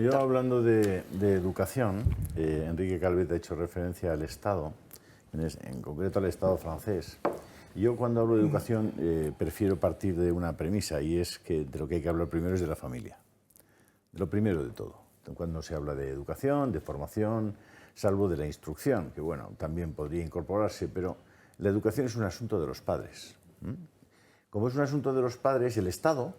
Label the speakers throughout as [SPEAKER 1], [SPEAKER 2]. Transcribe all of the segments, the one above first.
[SPEAKER 1] Yo hablando de educación, Enrique Calvet ha hecho referencia al Estado, en concreto al Estado francés. Yo cuando hablo de educación prefiero partir de una premisa y es que de lo que hay que hablar primero es de la familia, de lo primero de todo. Cuando se habla de educación, de formación, salvo de la instrucción, que bueno, también podría incorporarse, pero la educación es un asunto de los padres. Como es un asunto de los padres, el Estado,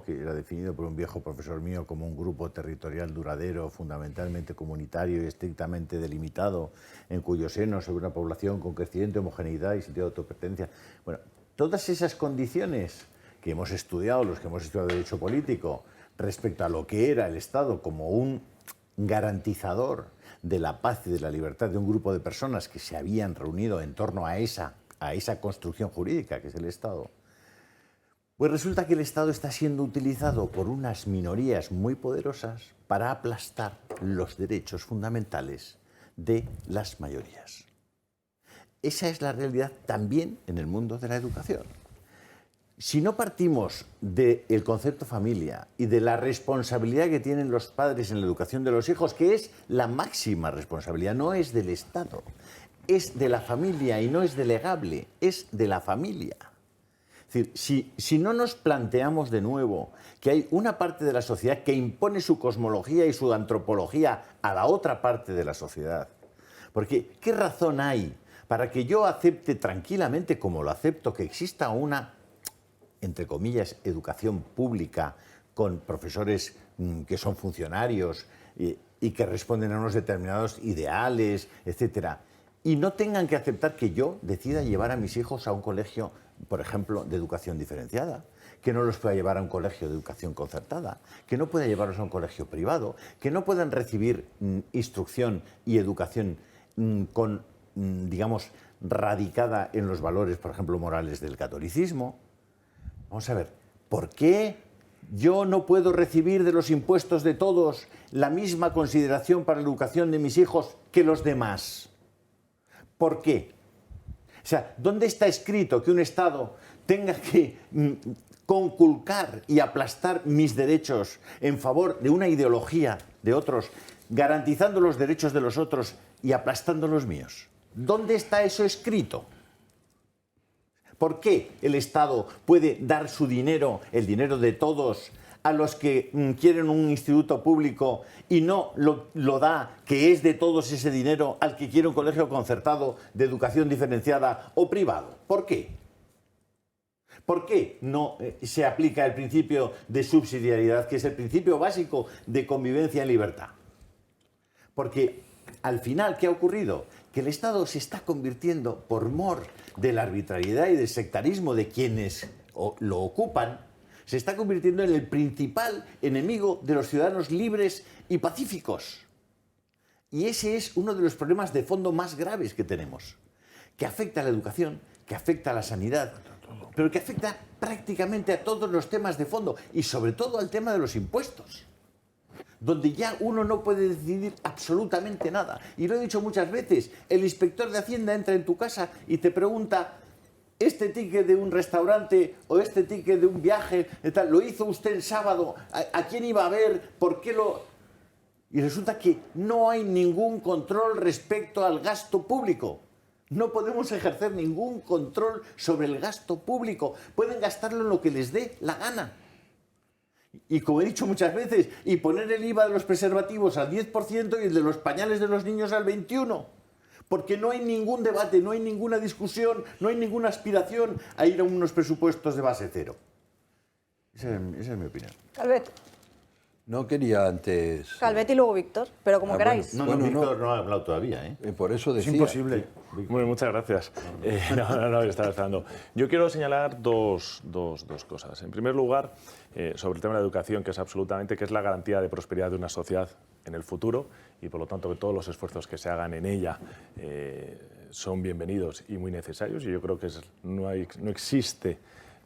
[SPEAKER 1] que era definido por un viejo profesor mío como un grupo territorial duradero, fundamentalmente comunitario y estrictamente delimitado, en cuyo seno sobre una población con creciente homogeneidad y sentido de autopertenencia. Bueno, todas esas condiciones que hemos estudiado, los que hemos estudiado Derecho Político, respecto a lo que era el Estado como un garantizador de la paz y de la libertad de un grupo de personas que se habían reunido en torno a esa construcción jurídica que es el Estado, pues resulta que el Estado está siendo utilizado por unas minorías muy poderosas para aplastar los derechos fundamentales de las mayorías. Esa es la realidad también en el mundo de la educación. Si no partimos del concepto familia y de la responsabilidad que tienen los padres en la educación de los hijos, que es la máxima responsabilidad, no es del Estado, es de la familia y no es delegable, es de la familia. Es decir, si no nos planteamos de nuevo que hay una parte de la sociedad que impone su cosmología y su antropología a la otra parte de la sociedad, porque ¿qué razón hay para que yo acepte tranquilamente, como lo acepto, que exista una, entre comillas, educación pública con profesores que son funcionarios y que responden a unos determinados ideales, etcétera, y no tengan que aceptar que yo decida llevar a mis hijos a un colegio, por ejemplo, de educación diferenciada, que no los pueda llevar a un colegio de educación concertada, que no pueda llevarlos a un colegio privado, que no puedan recibir instrucción y educación digamos, radicada en los valores, por ejemplo, morales del catolicismo? Vamos a ver, ¿por qué yo no puedo recibir de los impuestos de todos la misma consideración para la educación de mis hijos que los demás? ¿Por qué? O sea, ¿dónde está escrito que un Estado tenga que conculcar y aplastar mis derechos en favor de una ideología de otros, garantizando los derechos de los otros y aplastando los míos? ¿Dónde está eso escrito? ¿Por qué el Estado puede dar su dinero, el dinero de todos, a los que quieren un instituto público y no lo da, que es de todos ese dinero, al que quiere un colegio concertado de educación diferenciada o privado? ¿Por qué? ¿Por qué no se aplica el principio de subsidiariedad, que es el principio básico de convivencia en libertad? Porque al final, ¿qué ha ocurrido? Que el Estado se está convirtiendo, por mor de la arbitrariedad y del sectarismo de quienes lo ocupan, se está convirtiendo en el principal enemigo de los ciudadanos libres y pacíficos. Y ese es uno de los problemas de fondo más graves que tenemos, que afecta a la educación, que afecta a la sanidad, pero que afecta prácticamente a todos los temas de fondo y sobre todo al tema de los impuestos, donde ya uno no puede decidir absolutamente nada. Y lo he dicho muchas veces, el inspector de Hacienda entra en tu casa y te pregunta: este ticket de un restaurante o este ticket de un viaje, ¿lo hizo usted el sábado? ¿A quién iba a ver? ¿Por qué lo...? Y resulta que no hay ningún control respecto al gasto público. No podemos ejercer ningún control sobre el gasto público. Pueden gastarlo en lo que les dé la gana. Y como he dicho muchas veces, y poner el IVA de los preservativos al 10% y el de los pañales de los niños al 21%. Porque no hay ningún debate, no hay ninguna discusión, no hay ninguna aspiración a ir a unos presupuestos de base cero. Esa es mi opinión.
[SPEAKER 2] Calvet.
[SPEAKER 3] No quería antes...
[SPEAKER 2] Calvet y luego Víctor, pero como queráis.
[SPEAKER 1] Bueno, Víctor no ha hablado todavía, ¿eh?
[SPEAKER 3] Por eso decía...
[SPEAKER 4] Es imposible. Bueno, muchas gracias. No, estaba esperando. Yo quiero señalar dos cosas. En primer lugar, sobre el tema de la educación, que es la garantía de prosperidad de una sociedad en el futuro y, por lo tanto, que todos los esfuerzos que se hagan en ella son bienvenidos y muy necesarios. Y yo creo que no existe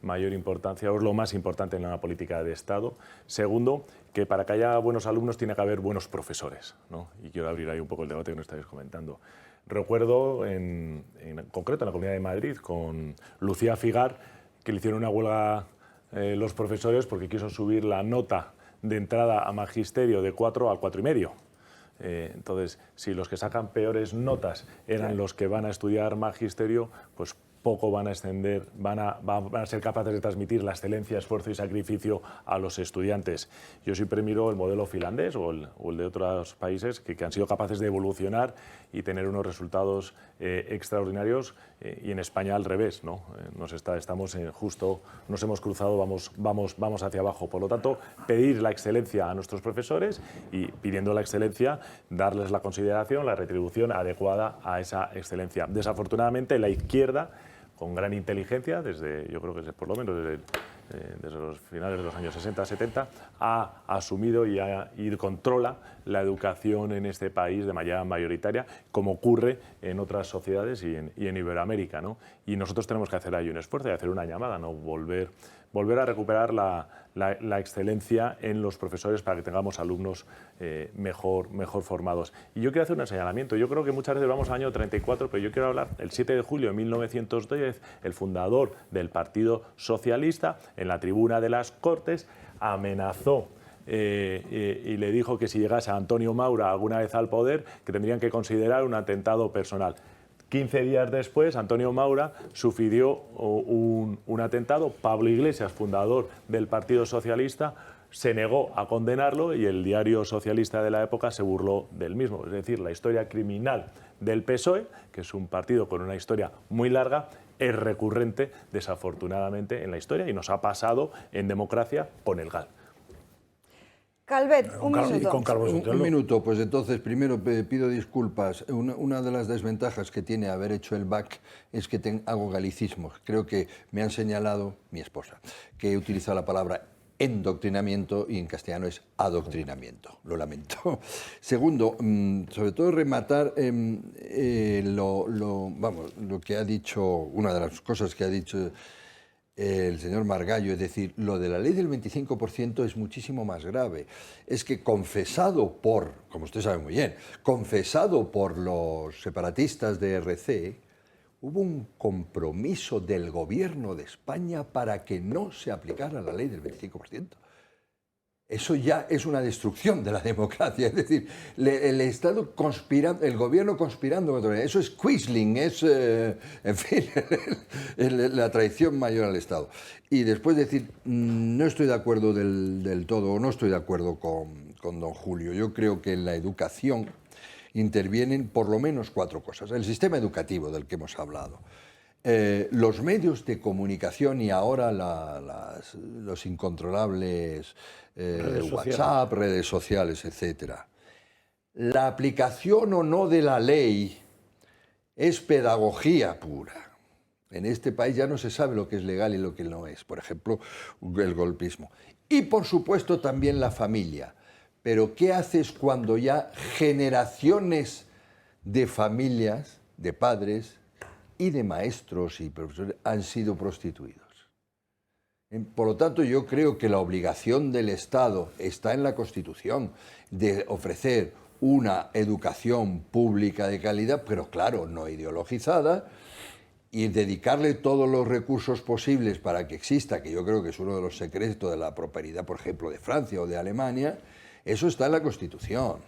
[SPEAKER 4] mayor importancia, o es lo más importante en la política de Estado. Segundo, que para que haya buenos alumnos tiene que haber buenos profesores, ¿no? Y quiero abrir ahí un poco el debate que nos estáis comentando. Recuerdo, en concreto, en la Comunidad de Madrid, con Lucía Figar, que le hicieron una huelga los profesores porque quiso subir la nota de entrada a magisterio de 4 a 4,5. Entonces, si los que sacan peores notas eran los que van a estudiar magisterio, pues poco van a extender, van a ser capaces de transmitir la excelencia, esfuerzo y sacrificio a los estudiantes. Yo siempre miro el modelo finlandés o el de otros países que han sido capaces de evolucionar y tener unos resultados extraordinarios, y en España al revés, ¿no? Estamos justo, nos hemos cruzado, vamos hacia abajo. Por lo tanto, pedir la excelencia a nuestros profesores y, pidiendo la excelencia, darles la consideración, la retribución adecuada a esa excelencia. Desafortunadamente, la izquierda, con gran inteligencia, yo creo que por lo menos desde los finales de los años 60-70, ha asumido y controla la educación en este país de manera mayoritaria, como ocurre en otras sociedades y en Iberoamérica, ¿no? Y nosotros tenemos que hacer ahí un esfuerzo y hacer una llamada, ¿no? Volver a recuperar la excelencia en los profesores para que tengamos alumnos mejor formados. Y yo quiero hacer un señalamiento. Yo creo que muchas veces vamos al año 34, pero yo quiero hablar. El 7 de julio de 1910, el fundador del Partido Socialista, en la tribuna de las Cortes, amenazó y le dijo que si llegase Antonio Maura alguna vez al poder, que tendrían que considerar un atentado personal. 15 días después, Antonio Maura sufrió un atentado. Pablo Iglesias, fundador del Partido Socialista, se negó a condenarlo y el diario socialista de la época se burló del mismo. Es decir, la historia criminal del PSOE, que es un partido con una historia muy larga, es recurrente, desafortunadamente, en la historia y nos ha pasado en democracia con el GAL.
[SPEAKER 2] Calvet, un minuto.
[SPEAKER 3] Un minuto, pues entonces primero pido disculpas. Una de las desventajas que tiene haber hecho el BAC es que hago galicismos. Creo que me han señalado, mi esposa, que he utilizado la palabra endoctrinamiento y en castellano es adoctrinamiento. Lo lamento. Segundo, sobre todo rematar lo que ha dicho, una de las cosas que ha dicho el señor Margallo, es decir, lo de la ley del 25% es muchísimo más grave. Es que confesado por, como usted sabe muy bien, confesado por los separatistas de RC, hubo un compromiso del gobierno de España para que no se aplicara la ley del 25%. Eso ya es una destrucción de la democracia, es decir, el Estado conspirando, el gobierno conspirando contra eso es Quisling, es, en fin, la traición mayor al Estado. Y después decir, no estoy de acuerdo del todo, o no estoy de acuerdo con don Julio. Yo creo que en la educación intervienen por lo menos 4 cosas. El sistema educativo del que hemos hablado. Los medios de comunicación y ahora los incontrolables WhatsApp, redes sociales, etc. La aplicación o no de la ley es pedagogía pura. En este país ya no se sabe lo que es legal y lo que no es. Por ejemplo, el golpismo. Y por supuesto también la familia. Pero ¿qué haces cuando ya generaciones de familias, de padres y de maestros y profesores han sido prostituidos? Por lo tanto, yo creo que la obligación del Estado está en la Constitución de ofrecer una educación pública de calidad, pero claro, no ideologizada, y dedicarle todos los recursos posibles para que exista, que yo creo que es uno de los secretos de la prosperidad, por ejemplo, de Francia o de Alemania. Eso está en la Constitución.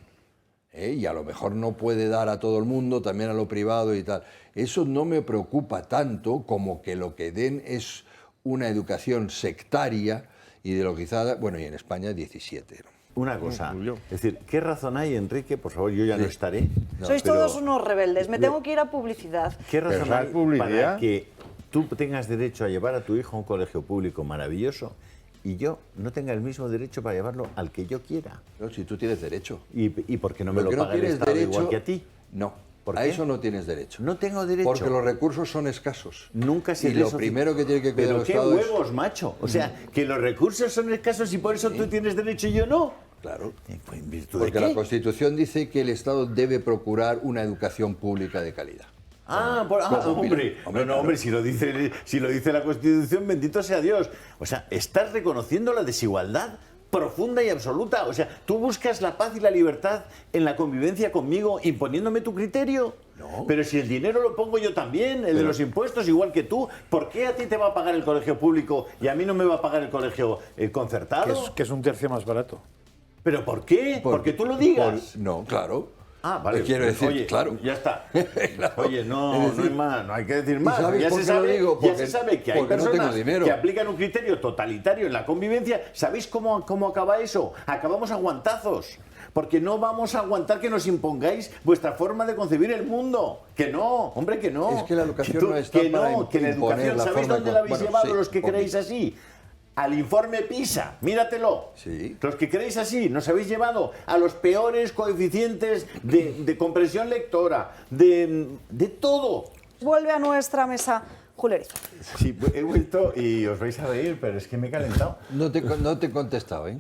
[SPEAKER 3] Y a lo mejor no puede dar a todo el mundo, también a lo privado y tal. Eso no me preocupa tanto como que lo que den es una educación sectaria, ideologizada, bueno, y en España 17. ¿No?
[SPEAKER 1] Una cosa, es decir, ¿qué razón hay, Enrique? Por favor, yo ya no estaré.
[SPEAKER 2] Sois todos unos rebeldes, me tengo que ir a publicidad.
[SPEAKER 1] ¿Qué razón hay para que tú tengas derecho a llevar a tu hijo a un colegio público maravilloso y yo no tenga el mismo derecho para llevarlo al que yo quiera?
[SPEAKER 3] No, si tú tienes derecho.
[SPEAKER 1] ¿Y por qué no me lo paga el Estado igual que a ti?
[SPEAKER 3] No. A eso no tienes derecho.
[SPEAKER 1] No tengo derecho.
[SPEAKER 3] Porque los recursos son escasos.
[SPEAKER 1] Nunca se.
[SPEAKER 3] Y lo primero que tiene que cuidar el Estado
[SPEAKER 1] es... ¿Pero qué huevos, macho? O sea, que los recursos son escasos y por eso tú tienes derecho y yo no.
[SPEAKER 3] Claro.
[SPEAKER 1] ¿En virtud
[SPEAKER 3] porque
[SPEAKER 1] de qué?
[SPEAKER 3] La Constitución dice que el Estado debe procurar una educación pública de calidad.
[SPEAKER 1] Hombre, si lo dice la Constitución, bendito sea Dios. O sea, ¿estás reconociendo la desigualdad profunda y absoluta. O sea, ¿tú buscas la paz y la libertad en la convivencia conmigo imponiéndome tu criterio?
[SPEAKER 3] No.
[SPEAKER 1] Pero si el dinero lo pongo yo también, el de los impuestos, igual que tú, ¿por qué a ti te va a pagar el colegio público y a mí no me va a pagar el colegio concertado?
[SPEAKER 5] Que es un tercio más barato.
[SPEAKER 1] ¿Pero por qué? Porque tú lo digas.
[SPEAKER 3] No, claro.
[SPEAKER 1] Ah, vale.
[SPEAKER 3] Quiero decir,
[SPEAKER 1] oye,
[SPEAKER 3] claro.
[SPEAKER 1] Ya está.
[SPEAKER 3] Claro.
[SPEAKER 1] Oye, no hay más, no hay que decir más.
[SPEAKER 3] ¿Sabes
[SPEAKER 1] Ya
[SPEAKER 3] por
[SPEAKER 1] se
[SPEAKER 3] qué lo
[SPEAKER 1] sabe,
[SPEAKER 3] digo?
[SPEAKER 1] ya se sabe que hay
[SPEAKER 3] porque no tengo
[SPEAKER 1] personas
[SPEAKER 3] dinero.
[SPEAKER 1] que aplican un criterio totalitario en la convivencia. ¿Sabéis cómo acaba eso? Acabamos a guantazos. Porque no vamos a aguantar que nos impongáis vuestra forma de concebir el mundo. Que no, hombre, que no.
[SPEAKER 3] Es que la educación no está para
[SPEAKER 1] que la
[SPEAKER 3] imponer
[SPEAKER 1] educación,
[SPEAKER 3] la
[SPEAKER 1] ¿sabéis
[SPEAKER 3] forma
[SPEAKER 1] dónde
[SPEAKER 3] de-
[SPEAKER 1] la habéis
[SPEAKER 3] bueno,
[SPEAKER 1] llevado
[SPEAKER 3] sí,
[SPEAKER 1] los que
[SPEAKER 3] ok.
[SPEAKER 1] creéis así? Al informe PISA, míratelo.
[SPEAKER 3] Sí.
[SPEAKER 1] Los que creéis así, nos habéis llevado a los peores coeficientes de comprensión lectora, de todo.
[SPEAKER 2] Vuelve a nuestra mesa Julio Erizo.
[SPEAKER 1] Sí, he vuelto y os vais a reír, pero es que me he calentado.
[SPEAKER 3] No te he contestado, ¿eh?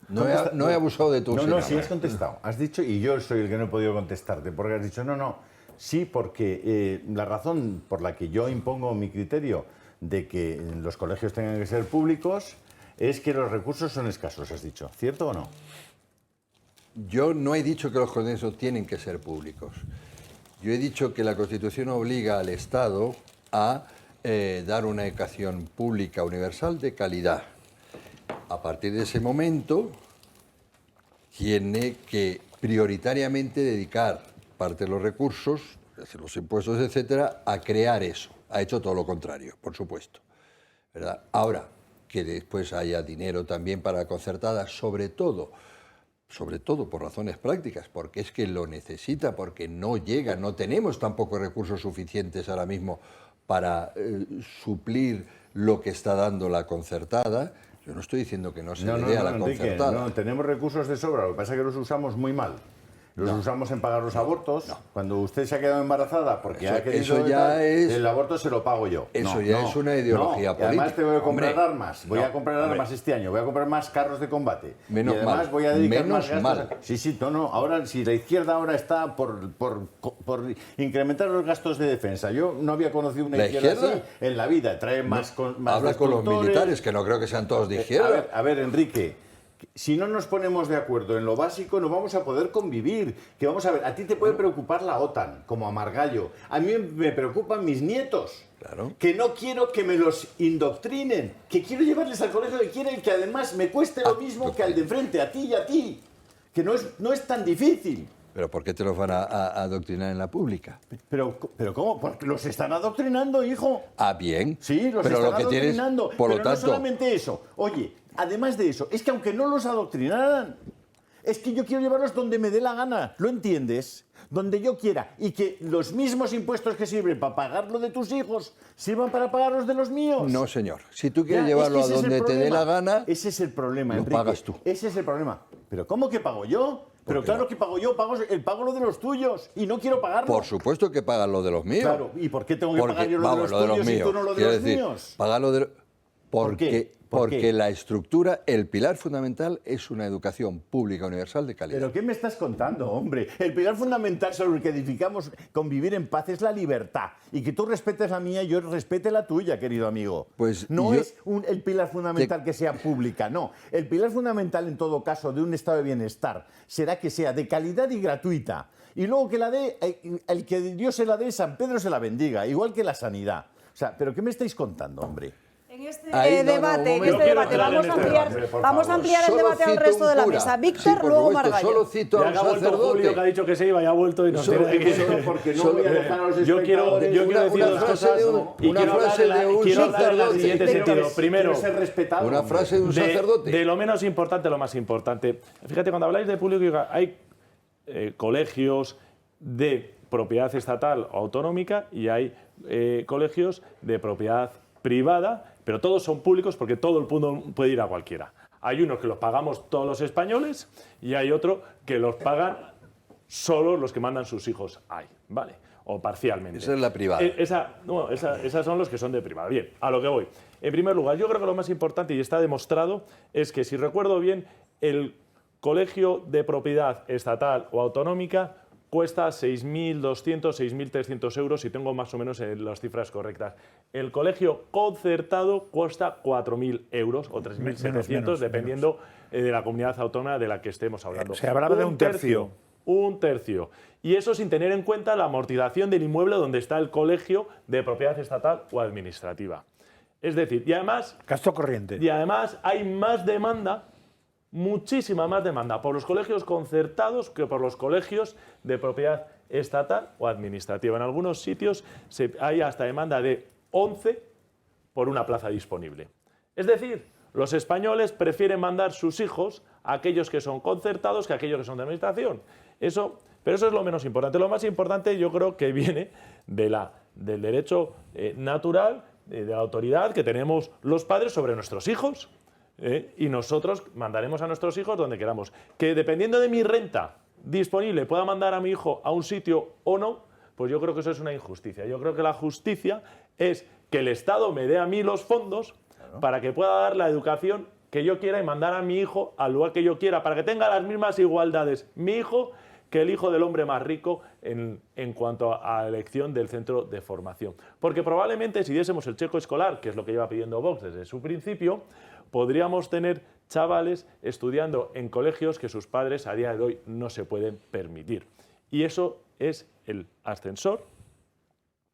[SPEAKER 3] No he abusado de tu
[SPEAKER 1] No,
[SPEAKER 3] señal.
[SPEAKER 1] sí has contestado. Has dicho, y yo soy el que no he podido contestarte, porque has dicho, no. Sí, porque la razón por la que yo impongo mi criterio de que los colegios tengan que ser públicos es que los recursos son escasos, has dicho. ¿Cierto o no?
[SPEAKER 3] Yo no he dicho que los colegios tienen que ser públicos. Yo he dicho que la Constitución obliga al Estado a dar una educación pública universal de calidad. A partir de ese momento, tiene que prioritariamente dedicar parte de los recursos, los impuestos, etcétera, a crear eso. Ha hecho todo lo contrario, por supuesto, ¿verdad? Ahora, que después haya dinero también para concertadas, sobre todo por razones prácticas, porque es que lo necesita, porque no llega, no tenemos tampoco recursos suficientes ahora mismo para suplir lo que está dando la concertada. Yo no estoy diciendo que no se le dé a la
[SPEAKER 1] Enrique,
[SPEAKER 3] concertada.
[SPEAKER 1] no, tenemos recursos de sobra, lo que pasa es que los usamos muy mal. Los usamos en pagar los abortos. Cuando usted se ha quedado embarazada porque ha querido...
[SPEAKER 3] eso ya es-
[SPEAKER 1] El aborto se lo pago yo.
[SPEAKER 3] Eso ya es una ideología
[SPEAKER 1] Y además
[SPEAKER 3] política.
[SPEAKER 1] te voy a comprar
[SPEAKER 3] Hombre,
[SPEAKER 1] armas. Voy a comprar armas este año. Voy a comprar más carros de combate.
[SPEAKER 3] Menos
[SPEAKER 1] y además
[SPEAKER 3] mal.
[SPEAKER 1] voy a dedicar
[SPEAKER 3] Menos
[SPEAKER 1] más gastos.
[SPEAKER 3] mal.
[SPEAKER 1] Sí, no. Ahora, si la izquierda ahora está por incrementar los gastos de defensa. Yo no había conocido una
[SPEAKER 3] ¿La
[SPEAKER 1] izquierda
[SPEAKER 3] izquierda?
[SPEAKER 1] así en la vida. Trae más
[SPEAKER 3] Habla con los
[SPEAKER 1] constructores.
[SPEAKER 3] militares, que no creo que sean todos de izquierda.
[SPEAKER 1] A ver, Enrique, si no nos ponemos de acuerdo en lo básico, no vamos a poder convivir. Que vamos a ver, a ti te puede preocupar la OTAN, como a Margallo. A mí me preocupan mis nietos.
[SPEAKER 3] Claro.
[SPEAKER 1] Que no quiero que me los indoctrinen. Que quiero llevarles al colegio que quieren, que además me cueste lo mismo que al de enfrente, a ti y a ti. Que no es tan difícil.
[SPEAKER 3] ¿Pero por qué te los van a adoctrinar en la pública?
[SPEAKER 1] Pero ¿cómo? Porque los están adoctrinando, hijo.
[SPEAKER 3] Ah, bien.
[SPEAKER 1] Sí, los
[SPEAKER 3] pero
[SPEAKER 1] están
[SPEAKER 3] lo que tienes,
[SPEAKER 1] adoctrinando.
[SPEAKER 3] por lo
[SPEAKER 1] pero
[SPEAKER 3] tanto,
[SPEAKER 1] no solamente eso. Oye, además de eso, es que aunque no los adoctrinaran, es que yo quiero llevarlos donde me dé la gana. ¿Lo entiendes? Donde yo quiera. Y que los mismos impuestos que sirven para pagar lo de tus hijos sirvan para pagar los de los míos.
[SPEAKER 3] no, señor. Si tú
[SPEAKER 1] Ya,
[SPEAKER 3] quieres
[SPEAKER 1] es que
[SPEAKER 3] llevarlo a
[SPEAKER 1] ese es el
[SPEAKER 3] donde te dé
[SPEAKER 1] problema.
[SPEAKER 3] la gana,
[SPEAKER 1] Ese es el problema,
[SPEAKER 3] lo
[SPEAKER 1] Enrique.
[SPEAKER 3] pagas tú.
[SPEAKER 1] Ese es el problema. ¿Pero cómo que pago yo? Pero
[SPEAKER 3] qué
[SPEAKER 1] claro
[SPEAKER 3] no?
[SPEAKER 1] que pago yo, pago lo de los tuyos y no quiero pagarlo.
[SPEAKER 3] por supuesto que pagas lo de los míos.
[SPEAKER 1] Claro, ¿y por qué tengo que
[SPEAKER 3] Porque,
[SPEAKER 1] pagar yo lo
[SPEAKER 3] vamos,
[SPEAKER 1] de los tuyos y tú no lo de
[SPEAKER 3] Quiero
[SPEAKER 1] los
[SPEAKER 3] decir,
[SPEAKER 1] míos?
[SPEAKER 3] pagar lo de...
[SPEAKER 1] ¿Por qué? ¿Por
[SPEAKER 3] Porque
[SPEAKER 1] qué?
[SPEAKER 3] la estructura, el pilar fundamental es una educación pública universal de calidad.
[SPEAKER 1] ¿Pero qué me estás contando, hombre? El pilar fundamental sobre el que edificamos convivir en paz es la libertad. Y que tú respetes la mía y yo respete la tuya, querido amigo.
[SPEAKER 3] Pues
[SPEAKER 1] no
[SPEAKER 3] yo-
[SPEAKER 1] es el pilar fundamental que sea pública, no. El pilar fundamental, en todo caso, de un estado de bienestar será que sea de calidad y gratuita. Y luego que la dé, el que Dios se la dé, San Pedro se la bendiga, igual que la sanidad. O sea, ¿pero qué me estáis contando, hombre?
[SPEAKER 2] En este
[SPEAKER 3] Ahí, no,
[SPEAKER 2] debate,
[SPEAKER 3] un
[SPEAKER 2] en
[SPEAKER 3] momento.
[SPEAKER 2] este debate
[SPEAKER 4] Yo quiero
[SPEAKER 2] vamos a
[SPEAKER 4] entrar en este
[SPEAKER 2] ampliar,
[SPEAKER 4] debate, por
[SPEAKER 2] vamos a
[SPEAKER 4] favor.
[SPEAKER 2] ampliar el
[SPEAKER 3] Solo
[SPEAKER 2] debate al
[SPEAKER 3] cito
[SPEAKER 2] resto
[SPEAKER 3] un
[SPEAKER 2] de la
[SPEAKER 3] cura.
[SPEAKER 2] mesa.
[SPEAKER 3] Sí,
[SPEAKER 2] Víctor,
[SPEAKER 3] por
[SPEAKER 2] luego
[SPEAKER 3] supuesto,
[SPEAKER 2] Margallo.
[SPEAKER 3] solo cito a
[SPEAKER 4] Ya
[SPEAKER 3] un
[SPEAKER 4] que ha vuelto Julio,
[SPEAKER 3] sacerdote.
[SPEAKER 4] que ha dicho que se iba y ha vuelto y nos
[SPEAKER 3] Solo-
[SPEAKER 4] tiene que...
[SPEAKER 3] solo-
[SPEAKER 1] Porque no
[SPEAKER 3] solo-
[SPEAKER 1] voy a dejar a los
[SPEAKER 4] Yo quiero
[SPEAKER 1] espectadores
[SPEAKER 4] decir
[SPEAKER 3] una
[SPEAKER 4] dos
[SPEAKER 3] frase
[SPEAKER 4] cosas
[SPEAKER 3] de
[SPEAKER 4] y
[SPEAKER 3] una
[SPEAKER 4] quiero hablar
[SPEAKER 3] frase
[SPEAKER 4] de la-
[SPEAKER 3] de un
[SPEAKER 4] quiero hablar en el
[SPEAKER 3] sacerdote.
[SPEAKER 4] siguiente
[SPEAKER 1] Quiero
[SPEAKER 4] sentido.
[SPEAKER 1] que-
[SPEAKER 4] Primero,
[SPEAKER 1] quiero ser respetado,
[SPEAKER 3] Una
[SPEAKER 1] hombre.
[SPEAKER 3] frase de un sacerdote.
[SPEAKER 4] de lo menos importante a lo más importante. Fíjate, cuando habláis de público, hay colegios de propiedad estatal o autonómica y hay colegios de propiedad privada, pero todos son públicos porque todo el mundo puede ir a cualquiera. Hay unos que los pagamos todos los españoles y hay otro que los pagan solo los que mandan sus hijos ahí, ¿vale? O parcialmente.
[SPEAKER 3] Esa es la privada.
[SPEAKER 4] Esas son los que son de privada. Bien, a lo que voy. En primer lugar, yo creo que lo más importante, y está demostrado, es que, si recuerdo bien, el colegio de propiedad estatal o autonómica cuesta 6.200, 6.300 euros, si tengo más o menos las cifras correctas. El colegio concertado cuesta 4.000 euros o 3.700, dependiendo de la comunidad autónoma de la que estemos hablando.
[SPEAKER 5] Se hablaba de un tercio.
[SPEAKER 4] Un tercio. Y eso sin tener en cuenta la amortización del inmueble donde está el colegio de propiedad estatal o administrativa. Es decir, y además...
[SPEAKER 5] Gasto corriente.
[SPEAKER 4] Y además hay más demanda, muchísima más demanda, por los colegios concertados que por los colegios de propiedad estatal o administrativa. En algunos sitios hay hasta demanda de 11 por una plaza disponible. Es decir, los españoles prefieren mandar sus hijos a aquellos que son concertados que a aquellos que son de administración. Pero eso es lo menos importante. Lo más importante yo creo que viene del derecho natural, de la autoridad que tenemos los padres sobre nuestros hijos. Y nosotros mandaremos a nuestros hijos donde queramos. Que dependiendo de mi renta disponible pueda mandar a mi hijo a un sitio o no, pues yo creo que eso es una injusticia. Yo creo que la justicia es que el Estado me dé a mí los fondos para que pueda dar la educación que yo quiera y mandar a mi hijo al lugar que yo quiera, para que tenga las mismas igualdades mi hijo que el hijo del hombre más rico en cuanto a elección del centro de formación. Porque probablemente si diésemos el cheque escolar, que es lo que lleva pidiendo Vox desde su principio, podríamos tener chavales estudiando en colegios que sus padres a día de hoy no se pueden permitir. Y eso es el ascensor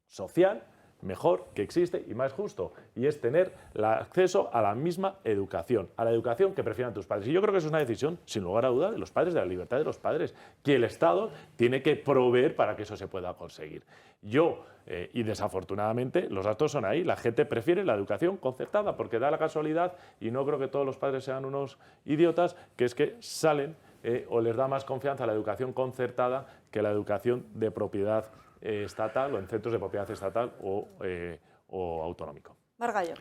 [SPEAKER 4] social mejor que existe y más justo, y es tener el acceso a la misma educación, a la educación que prefieran tus padres. Y yo creo que eso es una decisión, sin lugar a dudas, de los padres, de la libertad de los padres, que el Estado tiene que proveer para que eso se pueda conseguir. Y desafortunadamente, los datos son ahí, la gente prefiere la educación concertada, porque da la casualidad, y no creo que todos los padres sean unos idiotas, que es que salen o les da más confianza a la educación concertada que la educación de propiedad estatal o en centros de propiedad estatal o autonómico.
[SPEAKER 2] Margallo.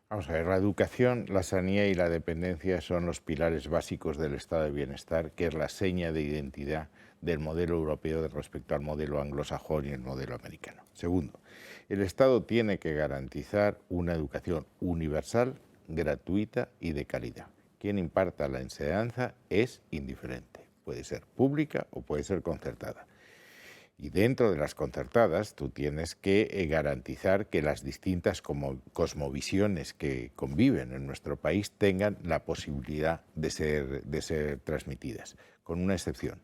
[SPEAKER 6] Vamos a ver, la educación, la sanidad y la dependencia son los pilares básicos del estado de bienestar, que es la seña de identidad del modelo europeo respecto al modelo anglosajón y el modelo americano. Segundo, el Estado tiene que garantizar una educación universal, gratuita y de calidad. Quien imparta la enseñanza es indiferente, puede ser pública o puede ser concertada. Y dentro de las concertadas tú tienes que garantizar que las distintas cosmovisiones que conviven en nuestro país tengan la posibilidad de ser transmitidas, con una excepción.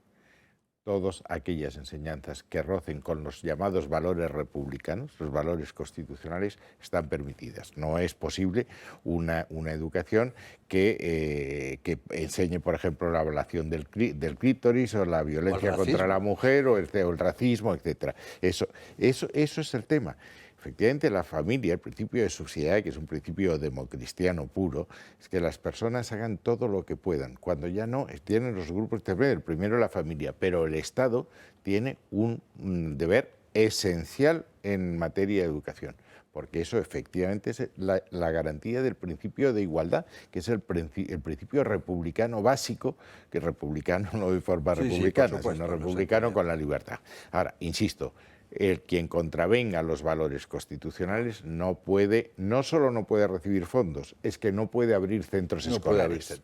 [SPEAKER 6] Todas aquellas enseñanzas que rocen con los llamados valores republicanos, los valores constitucionales, están permitidas. No es posible una educación que enseñe, por ejemplo, la ablación del clítoris o la violencia contra la mujer o el racismo, etc. Eso es el tema. Efectivamente, la familia, el principio de subsidiariedad, que es un principio democristiano puro, es que las personas hagan todo lo que puedan. Cuando ya no, tienen los grupos de deber, primero la familia, pero el Estado tiene un deber esencial en materia de educación, porque eso efectivamente es la garantía del principio de igualdad, que es el principio republicano básico, que republicano no de forma republicana, sino republicano con la libertad. Ahora, insisto, quien contravenga los valores constitucionales no solo no puede recibir fondos, es que no puede abrir centros escolares.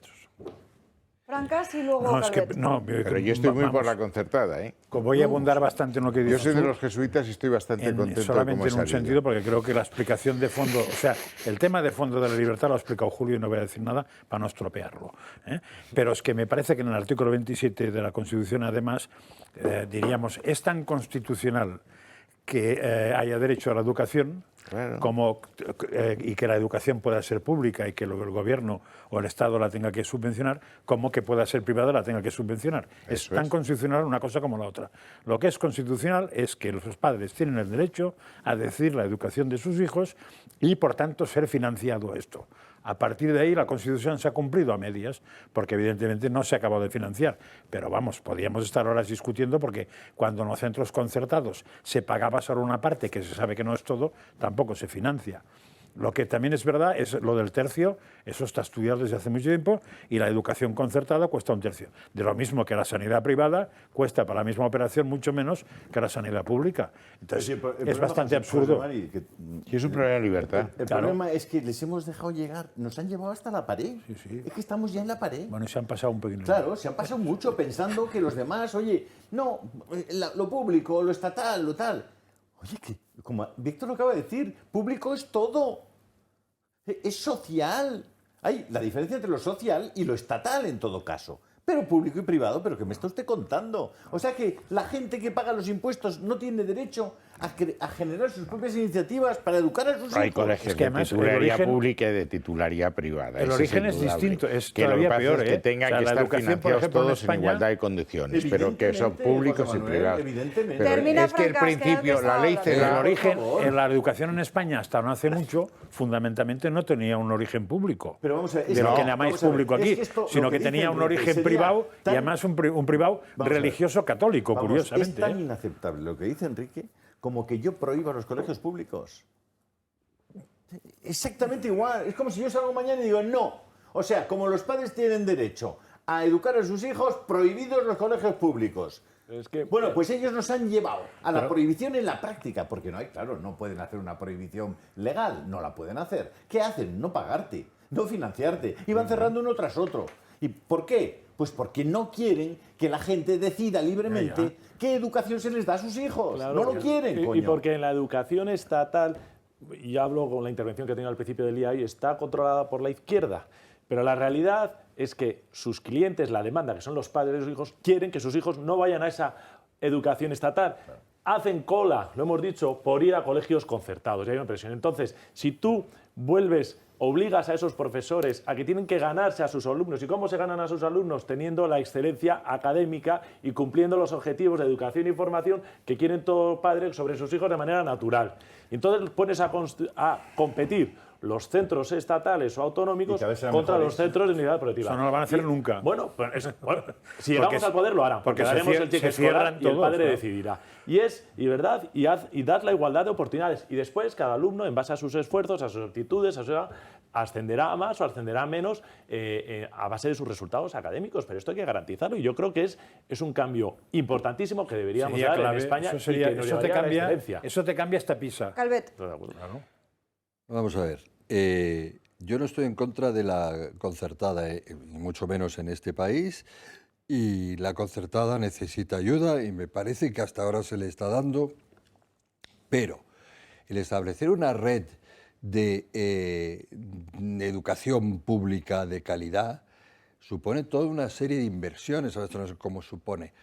[SPEAKER 2] Francas y luego
[SPEAKER 5] No, es que,
[SPEAKER 2] Calvet.
[SPEAKER 5] no,
[SPEAKER 6] Pero yo estoy muy por la concertada, ¿eh?
[SPEAKER 5] Voy a abundar bastante en lo que dices.
[SPEAKER 6] Yo soy de los jesuitas y estoy bastante contento
[SPEAKER 5] solamente
[SPEAKER 6] de
[SPEAKER 5] en
[SPEAKER 6] cómo
[SPEAKER 5] un sentido, porque creo que la explicación de fondo, o sea, el tema de fondo de la libertad lo ha explicado Julio y no voy a decir nada para no estropearlo. Pero es que me parece que en el artículo 27 de la Constitución, además, diríamos, es tan constitucional que haya derecho a la educación,
[SPEAKER 6] claro,
[SPEAKER 5] y que la educación pueda ser pública y que el gobierno o el Estado la tenga que subvencionar, como que pueda ser privada la tenga que subvencionar. Es tan constitucional una cosa como la otra. Lo que es constitucional es que los padres tienen el derecho a decidir la educación de sus hijos y, por tanto, ser financiado esto. A partir de ahí la Constitución se ha cumplido a medias, porque evidentemente no se ha acabado de financiar. Pero vamos, podríamos estar horas discutiendo porque cuando en los centros concertados se pagaba solo una parte, que se sabe que no es todo, tampoco se financia. Lo que también es verdad es lo del tercio, eso está estudiado desde hace mucho tiempo, y la educación concertada cuesta un tercio. De lo mismo que la sanidad privada cuesta para la misma operación mucho menos que la sanidad pública. Entonces, es bastante absurdo.
[SPEAKER 6] Y es un problema de libertad.
[SPEAKER 1] El problema es que les hemos dejado llegar, nos han llevado hasta la pared. Es que estamos ya en la pared.
[SPEAKER 5] Bueno, y se han pasado un poquito.
[SPEAKER 1] Claro, se han pasado mucho pensando que los demás, oye, no, lo público, lo estatal, lo tal. Oye, que como Víctor lo acaba de decir, público es todo. Es social. Hay la diferencia entre lo social y lo estatal en todo caso. Pero público y privado, ¿pero qué me está usted contando? O sea que la gente que paga los impuestos no tiene derecho a generar sus propias iniciativas para educar a sus hijos.
[SPEAKER 6] Hay colegios
[SPEAKER 5] Es que
[SPEAKER 6] de
[SPEAKER 5] además el
[SPEAKER 6] titularidad
[SPEAKER 5] origen-
[SPEAKER 6] pública y de titularidad privada.
[SPEAKER 5] El
[SPEAKER 6] eso
[SPEAKER 5] origen es
[SPEAKER 6] indudable.
[SPEAKER 5] distinto, es
[SPEAKER 6] que lo que
[SPEAKER 5] todavía
[SPEAKER 6] pasa
[SPEAKER 5] peor,
[SPEAKER 6] es que
[SPEAKER 5] ¿eh?
[SPEAKER 6] tengan
[SPEAKER 5] O sea,
[SPEAKER 6] que
[SPEAKER 5] la
[SPEAKER 6] estar
[SPEAKER 5] educación, por
[SPEAKER 6] financiados
[SPEAKER 5] ejemplo, en
[SPEAKER 6] todos en
[SPEAKER 5] España-
[SPEAKER 6] igualdad de condiciones, pero que son
[SPEAKER 1] Evidentemente,
[SPEAKER 6] públicos
[SPEAKER 1] José
[SPEAKER 6] y
[SPEAKER 1] Manuel,
[SPEAKER 6] privados.
[SPEAKER 1] evidentemente.
[SPEAKER 6] Pero
[SPEAKER 2] Termina,
[SPEAKER 6] es que el
[SPEAKER 2] Francas, que antes
[SPEAKER 6] principio, la ley
[SPEAKER 2] estaba
[SPEAKER 5] El
[SPEAKER 6] cega...
[SPEAKER 5] origen,
[SPEAKER 1] por favor.
[SPEAKER 5] la educación en España hasta no hace mucho, fundamentalmente no tenía un origen público.
[SPEAKER 1] Pero vamos a ver, es
[SPEAKER 5] de lo
[SPEAKER 1] que-
[SPEAKER 5] que llamáis
[SPEAKER 1] vamos a ver,
[SPEAKER 5] público
[SPEAKER 1] es
[SPEAKER 5] aquí,
[SPEAKER 1] que esto,
[SPEAKER 5] sino
[SPEAKER 1] lo
[SPEAKER 5] que
[SPEAKER 1] que
[SPEAKER 5] tenía
[SPEAKER 1] dice
[SPEAKER 5] un
[SPEAKER 1] Enrique,
[SPEAKER 5] origen
[SPEAKER 1] sería
[SPEAKER 5] privado y
[SPEAKER 1] tan-
[SPEAKER 5] además un privado
[SPEAKER 1] Vamos a ver.
[SPEAKER 5] religioso católico,
[SPEAKER 1] Vamos,
[SPEAKER 5] curiosamente.
[SPEAKER 1] es tan
[SPEAKER 5] ¿eh?
[SPEAKER 1] inaceptable lo que dice Enrique como que yo prohíba los colegios públicos. Exactamente igual. Es como si yo salgo mañana y digo no. O sea, como los padres tienen derecho a educar a sus hijos, prohibidos los colegios públicos.
[SPEAKER 4] Es que,
[SPEAKER 1] Bueno, pues ellos nos han llevado a la prohibición en la práctica, porque no hay, claro, no pueden hacer una prohibición legal, no la pueden hacer. ¿Qué hacen? No pagarte, no financiarte, y van cerrando uno tras otro. ¿Y por qué? Pues porque no quieren que la gente decida libremente qué educación se les da a sus hijos.
[SPEAKER 4] Claro,
[SPEAKER 1] no lo quieren,
[SPEAKER 4] y
[SPEAKER 1] coño.
[SPEAKER 4] porque en la educación estatal, y hablo con la intervención que he tenido al principio del día, y está controlada por la izquierda. Pero la realidad es que sus clientes, la demanda, que son los padres de sus hijos, quieren que sus hijos no vayan a esa educación estatal. Hacen cola, lo hemos dicho, por ir a colegios concertados. Y hay una presión. Entonces, si tú obligas a esos profesores a que tienen que ganarse a sus alumnos. ¿Y cómo se ganan a sus alumnos? Teniendo la excelencia académica y cumpliendo los objetivos de educación y formación que quieren todo padre sobre sus hijos de manera natural. Y entonces pones a competir los centros estatales o autonómicos
[SPEAKER 1] Y cada vez serán
[SPEAKER 4] contra
[SPEAKER 1] mejores.
[SPEAKER 4] los centros de unidad colectiva.
[SPEAKER 5] Eso no lo van a hacer nunca.
[SPEAKER 4] Bueno, si llegamos al poder lo harán, porque
[SPEAKER 5] porque se
[SPEAKER 4] daremos el cheque
[SPEAKER 5] se cierran
[SPEAKER 4] escolar y el
[SPEAKER 5] todos,
[SPEAKER 4] padre
[SPEAKER 5] claro.
[SPEAKER 4] decidirá. Y dad la igualdad de oportunidades. Y después cada alumno, en base a sus esfuerzos, a sus aptitudes, ascenderá a más o ascenderá a menos a base de sus resultados académicos. Pero esto hay que garantizarlo y yo creo que es un cambio importantísimo que deberíamos
[SPEAKER 5] Sería
[SPEAKER 4] dar
[SPEAKER 5] clave,
[SPEAKER 4] en España
[SPEAKER 5] eso sería-
[SPEAKER 4] y que nos
[SPEAKER 5] eso te
[SPEAKER 4] llevaría a la
[SPEAKER 5] cambia,
[SPEAKER 4] excelencia.
[SPEAKER 5] eso te cambia esta pisa.
[SPEAKER 2] Calvet.
[SPEAKER 4] Estoy de acuerdo.
[SPEAKER 3] Vamos a ver. Yo no estoy en contra de la concertada, ni mucho menos en este país, y la concertada necesita ayuda y me parece que hasta ahora se le está dando, pero el establecer una red de educación pública de calidad supone toda una serie de inversiones, ahora esto no sé cómo supone,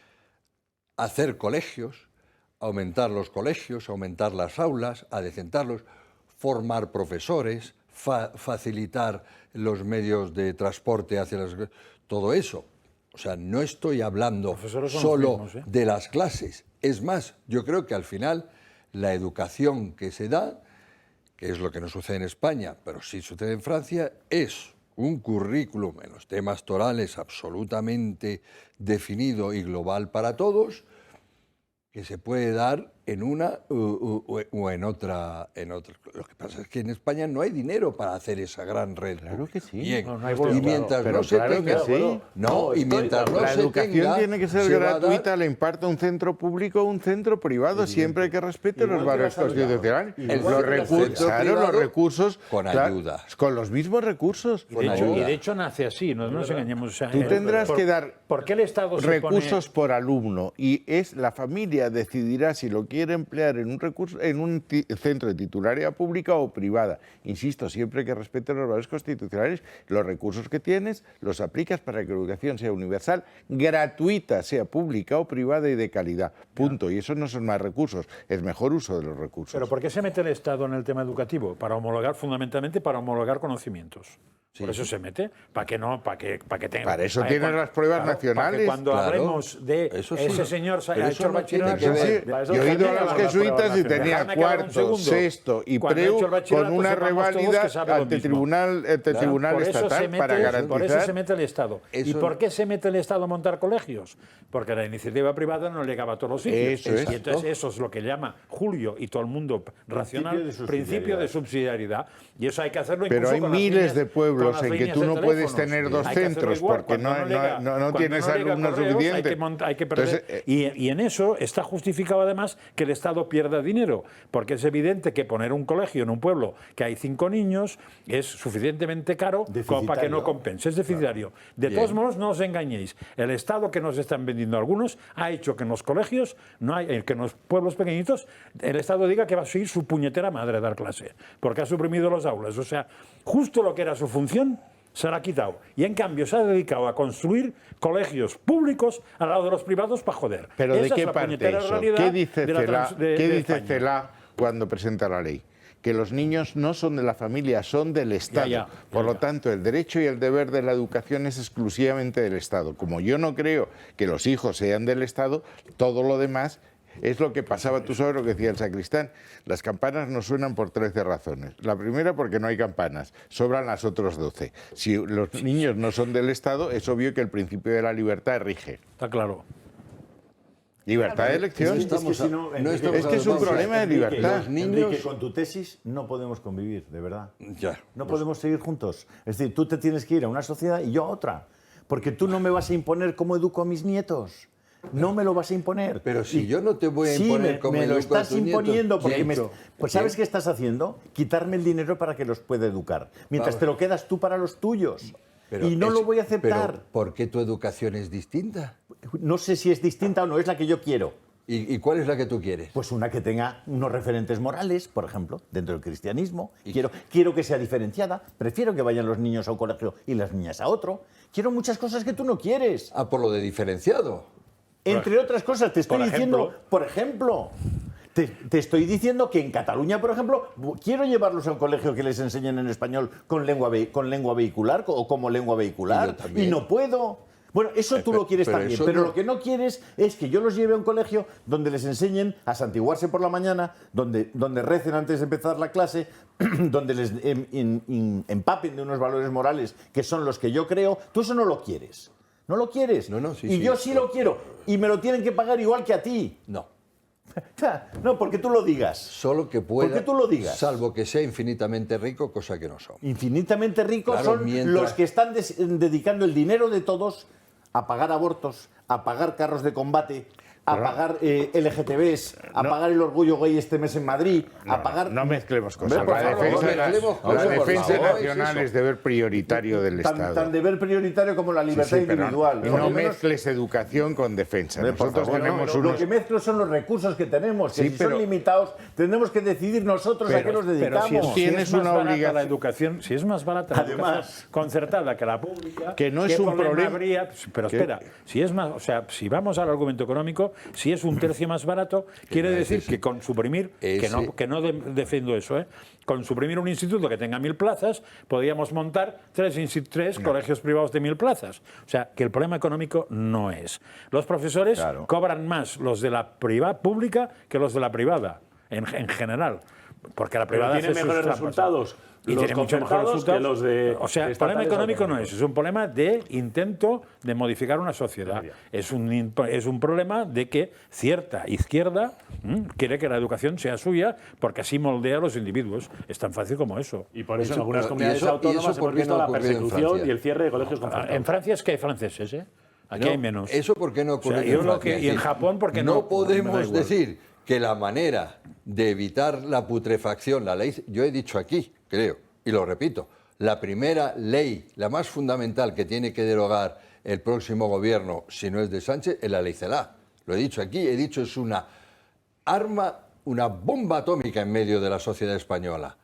[SPEAKER 3] hacer colegios, aumentar los colegios, aumentar las aulas, adecentarlos, formar profesores, facilitar los medios de transporte hacia las... Todo eso. O sea, no estoy hablando
[SPEAKER 5] Profesores son los
[SPEAKER 3] solo
[SPEAKER 5] mismos, ¿eh?
[SPEAKER 3] de las clases. Es más, yo creo que al final la educación que se da, que es lo que no sucede en España, pero sí sucede en Francia, es un currículum en los temas torales absolutamente definido y global para todos, que se puede dar en una o en otra. Lo que pasa es que en España no hay dinero para hacer esa gran red.
[SPEAKER 6] Claro que sí.
[SPEAKER 3] Bien.
[SPEAKER 5] No, no hay
[SPEAKER 3] y
[SPEAKER 5] voluntad.
[SPEAKER 3] mientras
[SPEAKER 6] Pero
[SPEAKER 3] no se
[SPEAKER 6] claro que
[SPEAKER 3] tenga,
[SPEAKER 6] sí.
[SPEAKER 3] no, y mientras no
[SPEAKER 6] La
[SPEAKER 3] se
[SPEAKER 6] educación
[SPEAKER 3] tenga,
[SPEAKER 6] tiene que ser
[SPEAKER 3] se va a dar-
[SPEAKER 6] gratuita, la imparta un centro público o un centro privado, siempre que respete
[SPEAKER 1] Igual
[SPEAKER 6] los
[SPEAKER 1] que la
[SPEAKER 6] valores
[SPEAKER 1] salud.
[SPEAKER 6] constitucionales.
[SPEAKER 3] El
[SPEAKER 6] Los
[SPEAKER 3] centro
[SPEAKER 6] recursos, claro,
[SPEAKER 3] privado
[SPEAKER 6] los recursos
[SPEAKER 3] con
[SPEAKER 6] claro,
[SPEAKER 3] ayuda.
[SPEAKER 6] con los mismos recursos.
[SPEAKER 5] Y de, hecho,
[SPEAKER 3] ayuda.
[SPEAKER 5] y de hecho nace así, no nos engañemos. O sea,
[SPEAKER 6] Tú tendrás que dar
[SPEAKER 5] ¿Por qué el Estado se
[SPEAKER 6] recursos
[SPEAKER 5] pone-
[SPEAKER 6] por alumno y es la familia decidirá si lo quiere emplear en un recurso en un centro de titularidad pública o privada. Insisto, siempre que respete los valores constitucionales, los recursos que tienes los aplicas para que la educación sea universal, gratuita, sea pública o privada y de calidad. Punto. Y eso no son más recursos, es mejor uso de los recursos.
[SPEAKER 5] Pero ¿por qué se mete el Estado en el tema educativo? Para homologar, fundamentalmente para homologar conocimientos.
[SPEAKER 3] Sí.
[SPEAKER 5] Por eso se mete, para que tenga.
[SPEAKER 6] Para eso tienen las pruebas nacionales.
[SPEAKER 5] Para que cuando
[SPEAKER 3] Claro.
[SPEAKER 5] hablemos de
[SPEAKER 3] Eso sí.
[SPEAKER 5] ese señor
[SPEAKER 3] Pero
[SPEAKER 5] ha
[SPEAKER 3] eso
[SPEAKER 5] hecho el
[SPEAKER 3] no tiene
[SPEAKER 5] bachillerato.
[SPEAKER 3] que ver.
[SPEAKER 4] Para eso
[SPEAKER 6] Yo he ido a
[SPEAKER 4] también
[SPEAKER 6] los
[SPEAKER 4] las pruebas
[SPEAKER 6] jesuitas y
[SPEAKER 4] nacionales.
[SPEAKER 6] tenía
[SPEAKER 5] Dejadme acabar un
[SPEAKER 6] cuarto,
[SPEAKER 5] segundo.
[SPEAKER 6] sexto y
[SPEAKER 5] Cuando he hecho
[SPEAKER 6] preu
[SPEAKER 5] el bachillerato,
[SPEAKER 6] con una
[SPEAKER 5] sepamos todos
[SPEAKER 6] reválida
[SPEAKER 5] que sabe lo
[SPEAKER 6] ante
[SPEAKER 5] mismo.
[SPEAKER 6] tribunal
[SPEAKER 5] Por eso
[SPEAKER 6] estatal
[SPEAKER 5] se mete-
[SPEAKER 6] para
[SPEAKER 5] Por eso
[SPEAKER 6] garantizar.
[SPEAKER 5] se mete el Estado. ¿Y
[SPEAKER 3] Eso-
[SPEAKER 5] por qué se mete el Estado a montar colegios? Porque la iniciativa privada no llegaba a todos los sitios.
[SPEAKER 6] Eso es.
[SPEAKER 5] Y entonces eso es lo que llama Julio y todo el mundo racional, principio de subsidiariedad. Y eso hay que hacerlo
[SPEAKER 6] Pero
[SPEAKER 5] incluso
[SPEAKER 6] hay
[SPEAKER 5] con las
[SPEAKER 6] miles
[SPEAKER 5] líneas-
[SPEAKER 6] de pueblos
[SPEAKER 5] con las
[SPEAKER 6] en que
[SPEAKER 5] líneas
[SPEAKER 6] tú
[SPEAKER 5] de
[SPEAKER 6] no puedes
[SPEAKER 5] teléfonos.
[SPEAKER 6] tener dos
[SPEAKER 5] Hay que hacerlo
[SPEAKER 6] centros
[SPEAKER 5] igual.
[SPEAKER 6] porque
[SPEAKER 5] Cuando
[SPEAKER 6] no
[SPEAKER 5] llega
[SPEAKER 6] tienes
[SPEAKER 5] correos,
[SPEAKER 6] alumnos
[SPEAKER 5] hay
[SPEAKER 6] suficientes.
[SPEAKER 5] que perder.
[SPEAKER 6] Entonces,
[SPEAKER 5] Y en eso está justificado además que el Estado pierda dinero, porque es evidente que poner un colegio en un pueblo que hay 5 niños es suficientemente caro como para que no
[SPEAKER 1] Deficitario.
[SPEAKER 5] compense, es deficitario. De todos modos, no os engañéis, el Estado que nos están vendiendo algunos ha hecho que en los colegios, que en los pueblos pequeñitos, el Estado diga que va a seguir su puñetera madre a dar clase, porque ha suprimido los aulas. O sea, justo lo que era su función se la ha quitado. Y en cambio se ha dedicado a construir colegios públicos al lado de los privados para joder.
[SPEAKER 6] Pero
[SPEAKER 5] Esa
[SPEAKER 6] ¿de
[SPEAKER 5] es
[SPEAKER 6] qué
[SPEAKER 5] la
[SPEAKER 6] parte
[SPEAKER 5] puñetera
[SPEAKER 6] eso?
[SPEAKER 5] realidad
[SPEAKER 6] ¿Qué dice
[SPEAKER 5] de la
[SPEAKER 6] Cela,
[SPEAKER 5] trans- de-
[SPEAKER 6] ¿qué
[SPEAKER 5] de
[SPEAKER 6] dice
[SPEAKER 5] España.
[SPEAKER 6] Cela cuando presenta la ley? Que los niños no son de la familia, son del Estado. Por lo tanto, el derecho y el deber de la educación es exclusivamente del Estado. Como yo no creo que los hijos sean del Estado, todo lo demás es lo que pasaba, tú sabes lo que decía el sacristán. Las campanas no suenan por 13 razones. La primera, porque no hay campanas, sobran las otras 12. Si los niños no son del Estado, es obvio que el principio de la libertad rige.
[SPEAKER 5] Está claro.
[SPEAKER 6] Libertad de elección.
[SPEAKER 1] Es que si no,
[SPEAKER 3] no
[SPEAKER 1] Enrique,
[SPEAKER 3] estamos
[SPEAKER 6] Es que es un
[SPEAKER 3] Vamos a ver,
[SPEAKER 6] problema de
[SPEAKER 1] Enrique,
[SPEAKER 6] libertad.
[SPEAKER 3] Los niños-
[SPEAKER 1] Enrique, con tu tesis no podemos convivir, de verdad.
[SPEAKER 3] Ya.
[SPEAKER 1] No podemos seguir juntos. Es decir, tú te tienes que ir a una sociedad y yo a otra. Porque tú no me vas a imponer cómo educo a mis nietos. No me lo vas a imponer.
[SPEAKER 3] Pero si yo no te voy a
[SPEAKER 1] Sí,
[SPEAKER 3] imponer cómo
[SPEAKER 1] me lo
[SPEAKER 3] educo a
[SPEAKER 1] estás
[SPEAKER 3] tus nietos,
[SPEAKER 1] imponiendo porque
[SPEAKER 3] Nieto,
[SPEAKER 1] pues ¿sabes
[SPEAKER 3] ¿quién?
[SPEAKER 1] qué estás haciendo? Quitarme el dinero para que los pueda educar. Mientras
[SPEAKER 3] Vamos.
[SPEAKER 1] te lo quedas tú para los tuyos.
[SPEAKER 3] Pero
[SPEAKER 1] Y no
[SPEAKER 3] es-
[SPEAKER 1] lo voy a aceptar.
[SPEAKER 3] Pero ¿por qué tu educación es distinta?
[SPEAKER 1] No sé si es distinta o no, es la que yo quiero.
[SPEAKER 3] ¿Y cuál es la que tú quieres?
[SPEAKER 1] Pues una que tenga unos referentes morales, por ejemplo, dentro del cristianismo. Quiero que sea diferenciada. Prefiero que vayan los niños a un colegio y las niñas a otro. Quiero muchas cosas que tú no quieres.
[SPEAKER 3] Ah, por lo de diferenciado.
[SPEAKER 1] Entre otras cosas, te estoy
[SPEAKER 5] por
[SPEAKER 1] diciendo,
[SPEAKER 5] ejemplo.
[SPEAKER 1] por ejemplo, te estoy diciendo que en Cataluña, por ejemplo, quiero llevarlos a un colegio que les enseñen en español con lengua vehicular o como lengua
[SPEAKER 3] Y
[SPEAKER 1] vehicular
[SPEAKER 3] yo también.
[SPEAKER 1] y no puedo. Bueno, eso tú lo quieres
[SPEAKER 3] pero
[SPEAKER 1] también,
[SPEAKER 3] eso
[SPEAKER 1] pero
[SPEAKER 3] no-
[SPEAKER 1] lo que no quieres es que yo los lleve a un colegio donde les enseñen a santiguarse por la mañana, donde recen antes de empezar la clase, donde les empapen de unos valores morales que son los que yo creo. Tú eso no lo quieres. No lo quieres.
[SPEAKER 3] No, sí,
[SPEAKER 1] y
[SPEAKER 3] sí.
[SPEAKER 1] yo sí lo quiero. Y me lo tienen que pagar igual que a ti.
[SPEAKER 3] No.
[SPEAKER 1] No, porque tú lo digas.
[SPEAKER 3] Solo que pueda.
[SPEAKER 1] ¿Por qué tú lo digas?
[SPEAKER 3] Salvo que sea infinitamente rico, cosa que no son.
[SPEAKER 1] Infinitamente ricos
[SPEAKER 3] Claro,
[SPEAKER 1] son
[SPEAKER 3] mientras-
[SPEAKER 1] los que están dedicando el dinero de todos a pagar abortos, a pagar carros de combate, a pagar LGTBs, a pagar el orgullo gay este mes en Madrid, a pagar...
[SPEAKER 6] No mezclemos cosas.
[SPEAKER 1] Hombre, por
[SPEAKER 6] La
[SPEAKER 1] favor,
[SPEAKER 6] defensa,
[SPEAKER 3] no mezclemos
[SPEAKER 6] la
[SPEAKER 3] cosas, por
[SPEAKER 6] defensa
[SPEAKER 3] favor,
[SPEAKER 6] nacional
[SPEAKER 3] es
[SPEAKER 6] es deber prioritario del Estado.
[SPEAKER 1] tan deber prioritario como la
[SPEAKER 6] Sí,
[SPEAKER 1] libertad
[SPEAKER 6] sí, pero
[SPEAKER 1] individual.
[SPEAKER 6] y
[SPEAKER 1] Por
[SPEAKER 6] no
[SPEAKER 1] lo menos-
[SPEAKER 6] mezcles educación con defensa.
[SPEAKER 1] Por
[SPEAKER 6] Nosotros
[SPEAKER 1] favor,
[SPEAKER 6] tenemos
[SPEAKER 1] no,
[SPEAKER 6] unos...
[SPEAKER 1] Lo que mezclo son los recursos que tenemos, que
[SPEAKER 6] Sí,
[SPEAKER 1] si
[SPEAKER 6] pero-
[SPEAKER 1] son limitados tendremos que decidir nosotros a qué los dedicamos.
[SPEAKER 6] Tienes
[SPEAKER 5] más
[SPEAKER 6] una
[SPEAKER 5] barata
[SPEAKER 6] obligación.
[SPEAKER 5] la educación, si es más barata la
[SPEAKER 1] Además-
[SPEAKER 5] educación concertada que la pública,
[SPEAKER 6] Que no es
[SPEAKER 5] ¿qué
[SPEAKER 6] un problema-
[SPEAKER 5] habría? Pero
[SPEAKER 6] que-
[SPEAKER 5] espera, si es más, o sea, si vamos al argumento económico, si es un tercio más barato, quiere
[SPEAKER 3] no,
[SPEAKER 5] decir
[SPEAKER 3] ese sí.
[SPEAKER 5] que con suprimir, que no defiendo eso, con suprimir un instituto que tenga 1000 plazas, podríamos montar tres colegios privados de 1000 plazas. O sea, que el problema económico no es. Los profesores
[SPEAKER 1] Claro.
[SPEAKER 5] cobran más los de la pública que los de la privada, en general. Porque la
[SPEAKER 4] Pero
[SPEAKER 5] privada
[SPEAKER 4] tiene
[SPEAKER 5] hace sus
[SPEAKER 4] mejores
[SPEAKER 5] trampas.
[SPEAKER 4] resultados
[SPEAKER 5] Y
[SPEAKER 4] los
[SPEAKER 5] tiene mucho mejores
[SPEAKER 4] concertados que los de
[SPEAKER 5] O sea, el
[SPEAKER 4] estatales
[SPEAKER 5] problema económico no
[SPEAKER 4] autónomos.
[SPEAKER 5] es un problema de intento de modificar una sociedad. Es un problema de que cierta izquierda quiere que la educación sea suya porque así moldea a los individuos. Es tan fácil como eso.
[SPEAKER 4] Y por eso,
[SPEAKER 3] Eso,
[SPEAKER 4] en algunas
[SPEAKER 3] pero-
[SPEAKER 4] comunidades
[SPEAKER 3] ¿y eso
[SPEAKER 4] autónomas
[SPEAKER 3] por
[SPEAKER 4] hemos
[SPEAKER 3] qué
[SPEAKER 4] visto
[SPEAKER 3] no ha
[SPEAKER 4] la
[SPEAKER 3] ocurrido en
[SPEAKER 4] persecución
[SPEAKER 3] Francia?
[SPEAKER 4] y el cierre de colegios concertados.
[SPEAKER 5] En Francia es que hay franceses, ¿eh? Aquí
[SPEAKER 3] No,
[SPEAKER 5] hay menos.
[SPEAKER 3] Eso por qué no ocurre
[SPEAKER 5] O sea,
[SPEAKER 3] en
[SPEAKER 5] yo lo
[SPEAKER 3] Francia.
[SPEAKER 5] que-
[SPEAKER 3] Es
[SPEAKER 5] y en
[SPEAKER 3] decir,
[SPEAKER 5] Japón, ¿por qué no?
[SPEAKER 3] No
[SPEAKER 5] Me da
[SPEAKER 3] podemos
[SPEAKER 5] igual.
[SPEAKER 3] decir que la manera de evitar la putrefacción, la ley, yo he dicho aquí, creo, y lo repito, la primera ley, la más fundamental que tiene que derogar el próximo gobierno, si no es de Sánchez, es la ley Celaá. Lo he dicho aquí, he dicho es una arma, una bomba atómica en medio de la sociedad española.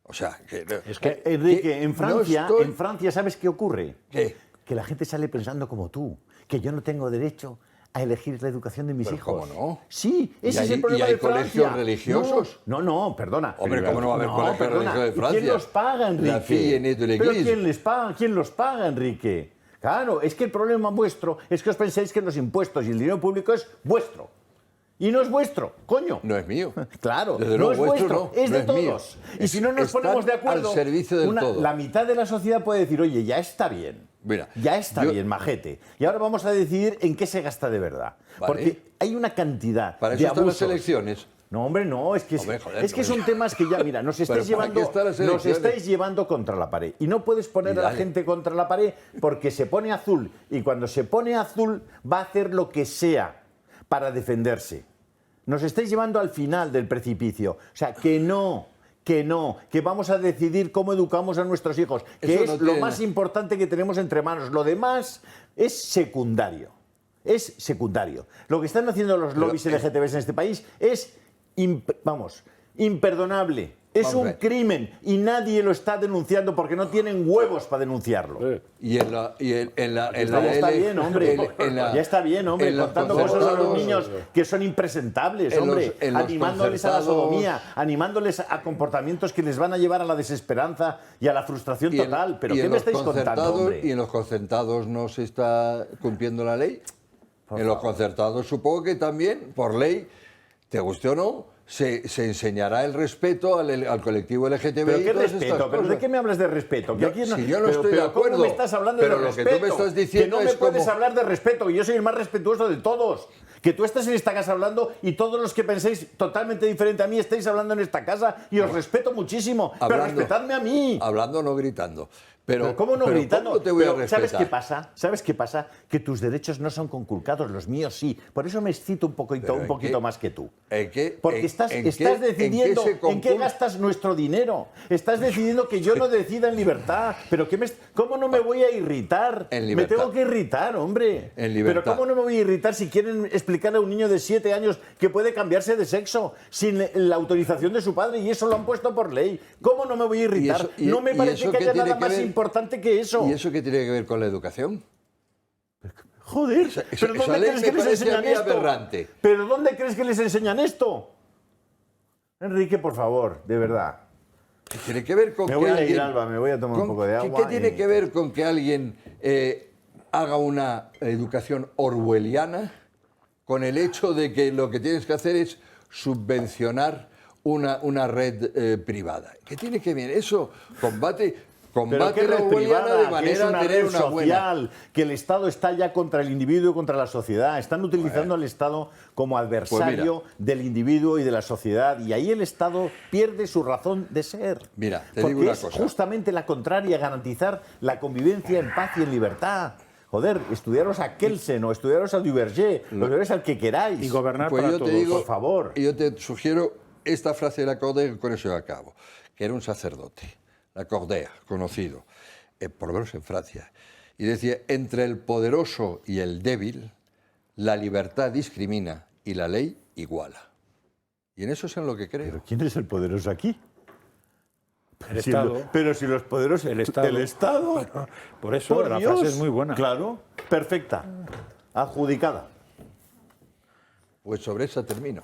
[SPEAKER 3] O sea, que...
[SPEAKER 5] Es que
[SPEAKER 1] Enrique, en
[SPEAKER 3] no
[SPEAKER 1] Francia,
[SPEAKER 3] estoy-
[SPEAKER 1] en Francia, ¿sabes qué ocurre?
[SPEAKER 3] ¿Qué?
[SPEAKER 1] Que la gente sale pensando como tú, que yo no tengo derecho a elegir la educación de mis
[SPEAKER 3] Pero
[SPEAKER 1] hijos.
[SPEAKER 3] ¿cómo no?
[SPEAKER 1] Sí,
[SPEAKER 3] ¿Y
[SPEAKER 1] ese es
[SPEAKER 3] hay-
[SPEAKER 1] el problema
[SPEAKER 3] y hay
[SPEAKER 1] de Francia.
[SPEAKER 3] colegios religiosos?
[SPEAKER 1] No, perdona.
[SPEAKER 3] Hombre, ¿cómo no va a haber colegios
[SPEAKER 1] perdona.
[SPEAKER 3] religiosos de
[SPEAKER 1] ¿Y
[SPEAKER 3] Francia?
[SPEAKER 1] quién los paga, Enrique?
[SPEAKER 3] La fille aînée de
[SPEAKER 1] ¿Pero
[SPEAKER 3] l'Église.
[SPEAKER 1] quién les paga? ¿Quién los paga, Enrique? Claro, es que el problema vuestro es que os pensáis que los impuestos y el dinero público es vuestro. Y no es vuestro, coño.
[SPEAKER 3] No es mío.
[SPEAKER 1] Claro,
[SPEAKER 3] Desde
[SPEAKER 1] no
[SPEAKER 3] luego
[SPEAKER 1] es
[SPEAKER 3] vuestro
[SPEAKER 1] vuestro,
[SPEAKER 3] no,
[SPEAKER 1] es
[SPEAKER 3] no
[SPEAKER 1] de
[SPEAKER 3] es mío.
[SPEAKER 1] todos. Y si no nos
[SPEAKER 3] Están
[SPEAKER 1] ponemos de acuerdo,
[SPEAKER 3] al servicio del todo.
[SPEAKER 1] la mitad de la sociedad puede decir, oye, ya está bien.
[SPEAKER 3] Mira,
[SPEAKER 1] Ya está
[SPEAKER 3] yo-
[SPEAKER 1] bien, majete. Y ahora vamos a decidir en qué se gasta de verdad.
[SPEAKER 3] Vale.
[SPEAKER 1] Porque hay una cantidad
[SPEAKER 3] Para
[SPEAKER 1] de
[SPEAKER 3] eso están las
[SPEAKER 1] abusos.
[SPEAKER 3] elecciones.
[SPEAKER 1] No, hombre, no, es que,
[SPEAKER 3] Hombre, joder,
[SPEAKER 1] es que
[SPEAKER 3] no,
[SPEAKER 1] son temas que ya, mira, nos estáis,
[SPEAKER 3] ¿para qué
[SPEAKER 1] llevando,
[SPEAKER 3] están las
[SPEAKER 1] nos
[SPEAKER 3] elecciones?
[SPEAKER 1] estáis llevando contra la pared. Y no puedes poner
[SPEAKER 3] Y
[SPEAKER 1] a la
[SPEAKER 3] dale.
[SPEAKER 1] gente contra la pared porque se pone azul. Y cuando se pone azul va a hacer lo que sea para defenderse. Nos estáis llevando al final del precipicio. O sea, que vamos a decidir cómo educamos a nuestros hijos, que
[SPEAKER 3] Eso
[SPEAKER 1] es
[SPEAKER 3] no
[SPEAKER 1] lo
[SPEAKER 3] tiene
[SPEAKER 1] más
[SPEAKER 3] nada.
[SPEAKER 1] importante que tenemos entre manos. Lo demás es secundario. Es secundario. Lo que están haciendo los lobbies LGTBs en este país es, imperdonable. Es
[SPEAKER 3] Vamos a
[SPEAKER 1] un
[SPEAKER 3] ver.
[SPEAKER 1] crimen y nadie lo está denunciando porque no tienen huevos para denunciarlo.
[SPEAKER 3] Y en la
[SPEAKER 1] Ya está bien, hombre. Ya está bien, hombre.
[SPEAKER 3] en los
[SPEAKER 1] Contando cosas a los
[SPEAKER 3] concertados-
[SPEAKER 1] niños que son impresentables,
[SPEAKER 3] en los-
[SPEAKER 1] hombre.
[SPEAKER 3] en los
[SPEAKER 1] Animándoles a la
[SPEAKER 3] concertados-
[SPEAKER 1] sodomía, animándoles a comportamientos que les van a llevar a la desesperanza y a la frustración total. ¿Pero qué me estáis contando, hombre?
[SPEAKER 3] ¿Y en los concertados no se está cumpliendo la ley? En los concertados supongo que también, por ley, te guste o no, se enseñará el respeto al colectivo LGTBI.
[SPEAKER 1] ¿Pero qué
[SPEAKER 3] y todas estas
[SPEAKER 1] respeto? ¿Pero de
[SPEAKER 3] cosas.
[SPEAKER 1] qué me hablas de respeto? Que
[SPEAKER 3] Yo-
[SPEAKER 1] aquí no-
[SPEAKER 3] si yo no
[SPEAKER 1] pero-
[SPEAKER 3] estoy de
[SPEAKER 1] pero ¿cómo
[SPEAKER 3] acuerdo,
[SPEAKER 1] me estás hablando
[SPEAKER 3] pero
[SPEAKER 1] de
[SPEAKER 3] lo que
[SPEAKER 1] respeto?
[SPEAKER 3] tú me estás diciendo
[SPEAKER 1] que no me
[SPEAKER 3] es
[SPEAKER 1] puedes
[SPEAKER 3] como-
[SPEAKER 1] hablar de respeto, que yo soy el más respetuoso de todos. Que tú estás en esta casa hablando y todos los que penséis totalmente diferente a mí estáis hablando en esta casa y os respeto muchísimo. Pero
[SPEAKER 3] Hablando-
[SPEAKER 1] respetadme a mí.
[SPEAKER 3] Hablando, no gritando.
[SPEAKER 1] Pero ¿cómo no
[SPEAKER 3] pero
[SPEAKER 1] gritando?
[SPEAKER 3] ¿cómo te voy a
[SPEAKER 1] Pero
[SPEAKER 3] respetar?
[SPEAKER 1] ¿sabes qué pasa? ¿Sabes qué pasa? Que tus derechos no son conculcados, los míos sí. Por eso me excito un
[SPEAKER 3] Pero ¿en
[SPEAKER 1] poquito
[SPEAKER 3] qué?
[SPEAKER 1] más que tú.
[SPEAKER 3] ¿En qué?
[SPEAKER 1] Porque
[SPEAKER 3] ¿En-
[SPEAKER 1] estás
[SPEAKER 3] en qué-
[SPEAKER 1] decidiendo
[SPEAKER 3] en qué se
[SPEAKER 1] en qué
[SPEAKER 3] conculca?
[SPEAKER 1] gastas nuestro dinero. Estás decidiendo que yo no decida en libertad. Pero ¿cómo no me voy a irritar?
[SPEAKER 3] En
[SPEAKER 1] Me
[SPEAKER 3] libertad.
[SPEAKER 1] tengo que irritar, hombre.
[SPEAKER 3] En libertad.
[SPEAKER 1] Pero ¿cómo no me voy a irritar si quieren explicarle a un niño de 7 años que puede cambiarse de sexo sin la autorización de su padre? Y eso lo han puesto por ley. ¿Cómo no me voy a irritar?
[SPEAKER 3] eso- y-
[SPEAKER 1] no me
[SPEAKER 3] y
[SPEAKER 1] parece
[SPEAKER 3] eso
[SPEAKER 1] que
[SPEAKER 3] qué
[SPEAKER 1] haya
[SPEAKER 3] tiene
[SPEAKER 1] nada
[SPEAKER 3] que
[SPEAKER 1] más
[SPEAKER 3] ver?
[SPEAKER 1] importante que eso.
[SPEAKER 3] ¿Y eso qué tiene que ver con la educación?
[SPEAKER 1] Joder,
[SPEAKER 3] Esa-
[SPEAKER 1] ¿pero
[SPEAKER 3] esa
[SPEAKER 1] dónde
[SPEAKER 3] ley
[SPEAKER 1] crees
[SPEAKER 3] me
[SPEAKER 1] que les
[SPEAKER 3] parece a
[SPEAKER 1] enseñan
[SPEAKER 3] mí
[SPEAKER 1] esto?
[SPEAKER 3] aberrante.
[SPEAKER 1] ¿Pero dónde crees que les enseñan esto? Enrique, por favor, de verdad.
[SPEAKER 3] ¿Qué tiene que ver con
[SPEAKER 1] Me
[SPEAKER 3] que
[SPEAKER 1] voy a ir,
[SPEAKER 3] alguien...
[SPEAKER 1] Alba, me voy a tomar un
[SPEAKER 3] con-
[SPEAKER 1] poco de
[SPEAKER 3] ¿qué-
[SPEAKER 1] agua
[SPEAKER 3] ¿Qué tiene
[SPEAKER 1] y-
[SPEAKER 3] que ver con que alguien haga una educación orwelliana con el hecho de que lo que tienes que hacer es subvencionar una red privada? ¿Qué tiene que ver? Eso combate
[SPEAKER 1] Pero qué
[SPEAKER 3] la
[SPEAKER 1] red
[SPEAKER 3] orwelliana
[SPEAKER 1] privada,
[SPEAKER 3] de
[SPEAKER 1] que
[SPEAKER 3] manera
[SPEAKER 1] es
[SPEAKER 3] a
[SPEAKER 1] una
[SPEAKER 3] tener
[SPEAKER 1] red
[SPEAKER 3] una buena...
[SPEAKER 1] social, que el Estado está ya contra el individuo y contra la sociedad. Están utilizando al Estado como adversario del individuo y de la sociedad. Y ahí el Estado pierde su razón de ser.
[SPEAKER 3] Mira, te
[SPEAKER 1] Porque
[SPEAKER 3] digo una
[SPEAKER 1] es
[SPEAKER 3] cosa.
[SPEAKER 1] justamente la contraria, garantizar la convivencia en paz y en libertad. Joder, estudiaros a Kelsen o estudiaros a Duverger, lo estudiaros al que queráis.
[SPEAKER 5] Y gobernar
[SPEAKER 3] Pues
[SPEAKER 5] para
[SPEAKER 3] yo
[SPEAKER 5] todos.
[SPEAKER 3] te digo,
[SPEAKER 1] por favor.
[SPEAKER 3] yo te sugiero esta frase de Lacordaire, con eso acabo, que era un sacerdote, Lacordaire, conocido, por lo menos en Francia, y decía, entre el poderoso y el débil, la libertad discrimina y la ley iguala. Y en eso es en lo que creo.
[SPEAKER 1] ¿Pero quién es el poderoso aquí?
[SPEAKER 5] El Estado.
[SPEAKER 1] Pero si los poderosos...
[SPEAKER 5] El Estado.
[SPEAKER 1] El Estado.
[SPEAKER 5] Por eso
[SPEAKER 1] Por
[SPEAKER 5] la
[SPEAKER 1] Dios.
[SPEAKER 5] frase es muy buena.
[SPEAKER 1] Claro, perfecta. Adjudicada.
[SPEAKER 3] Pues sobre esa termino.